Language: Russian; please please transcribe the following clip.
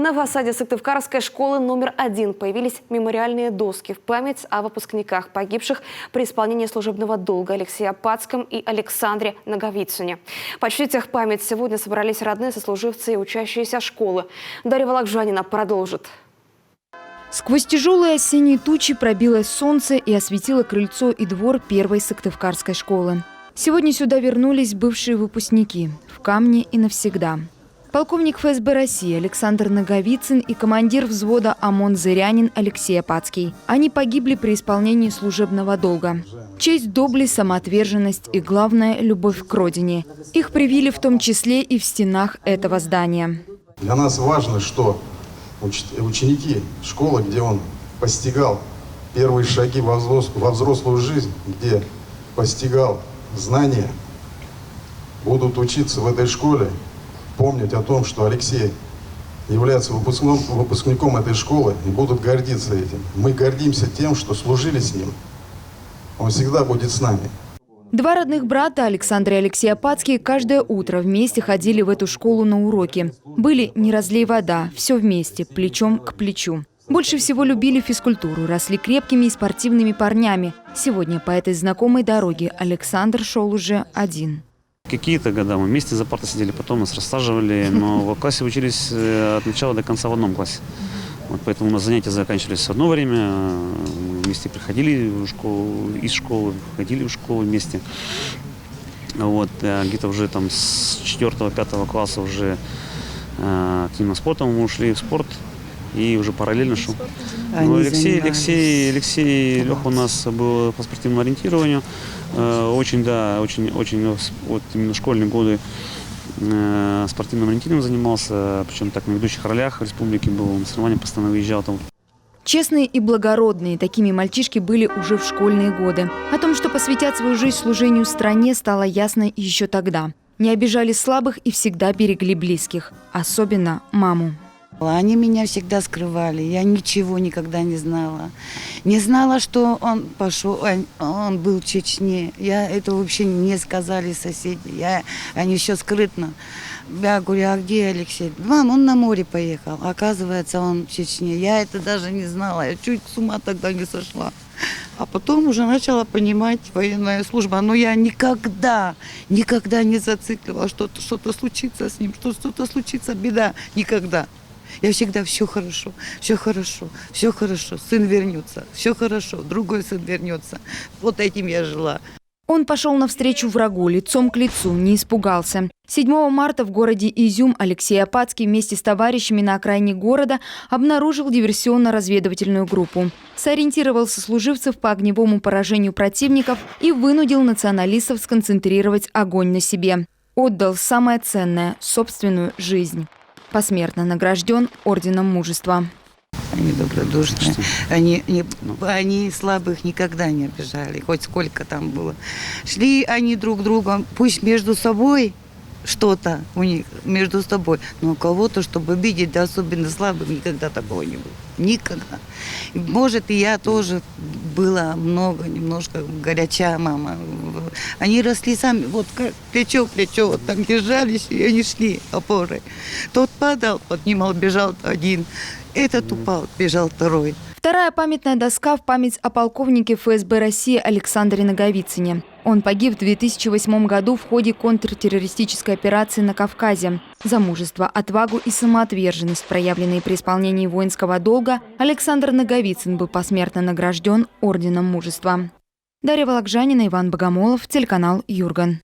На фасаде Сыктывкарской школы номер 1 появились мемориальные доски в память о выпускниках, погибших при исполнении служебного долга Алексее Апатском и Александре Наговицыне. Почтить их память сегодня собрались родные, сослуживцы и учащиеся школы. Дарья Вологжанина продолжит. Сквозь тяжелые осенние тучи пробилось солнце и осветило крыльцо и двор первой Сыктывкарской школы. Сегодня сюда вернулись бывшие выпускники в камне и навсегда. Полковник ФСБ России Александр Наговицын и командир взвода ОМОН «Зырянин» Алексей Апатский. Они погибли при исполнении служебного долга. Честь, доблесть, самоотверженность и, главное, любовь к родине. Их привили в том числе и в стенах этого здания. Для нас важно, что ученики школы, где он постигал первые шаги во взрослую жизнь, где постигал знания, будут учиться в этой школе, помнить о том, что Алексей является выпускником этой школы, и будут гордиться этим. Мы гордимся тем, что служили с ним. Он всегда будет с нами. Два родных брата, Александр и Алексей Апатские, каждое утро вместе ходили в эту школу на уроки. Были не разлей вода, все вместе, плечом к плечу. Больше всего любили физкультуру, росли крепкими и спортивными парнями. Сегодня по этой знакомой дороге Александр шел уже один. Какие-то года мы вместе за партой сидели, потом нас рассаживали, но в классе учились от начала до конца в одном классе. Вот поэтому у нас занятия заканчивались в одно время, вместе приходили в школу, из школы, ходили в школу вместе. Вот, где-то уже там с 4-5 класса уже активно спортом мы ушли в спорт. И уже параллельно шел. Алексей Леха у нас был по спортивному ориентированию. Очень вот именно в школьные годы спортивным ориентированием занимался. Причем так на ведущих ролях в республике был. На соревнования постоянно выезжал там. Честные и благородные, такими мальчишки были уже в школьные годы. О том, что посвятят свою жизнь служению стране, стало ясно еще тогда. Не обижали слабых и всегда берегли близких. Особенно маму. Они меня всегда скрывали, я ничего никогда не знала. Не знала, что он пошел, он был в Чечне. Это вообще не сказали соседи, они еще скрытно. Я говорю, а где Алексей? Мам, он на море поехал, оказывается, он в Чечне. Я это даже не знала, я чуть с ума тогда не сошла. А потом уже начала понимать военная служба. Но я никогда не зацикливала, что что-то случится с ним, что что-то случится, беда, никогда. Я всегда все хорошо, сын вернется, все хорошо, другой сын вернется. Вот этим я жила. Он пошел навстречу врагу, лицом к лицу, не испугался. 7 марта в городе Изюм Алексей Апатский вместе с товарищами на окраине города обнаружил диверсионно-разведывательную группу. Сориентировал сослуживцев по огневому поражению противников и вынудил националистов сконцентрировать огонь на себе. Отдал самое ценное – собственную жизнь. Посмертно награжден орденом мужества. Они добродушные, они слабых никогда не обижали, хоть сколько там было. Шли они друг к другу, пусть между собой что-то у них, между собой, но кого-то, чтобы обидеть, да особенно слабых, никогда такого не было. Никогда. Может, и я тоже была немножко горяча мама. Они росли сами, вот как плечо к плечу, вот так держались, и они шли опорой. Тот падал, поднимал, бежал один. Этот упал, бежал второй. Вторая памятная доска в память о полковнике ФСБ России Александре Наговицыне. Он погиб в 2008 году в ходе контртеррористической операции на Кавказе. За мужество, отвагу и самоотверженность, проявленные при исполнении воинского долга, Александр Наговицын был посмертно награжден орденом мужества. Дарья Вологжанина, Иван Богомолов, телеканал Юрган.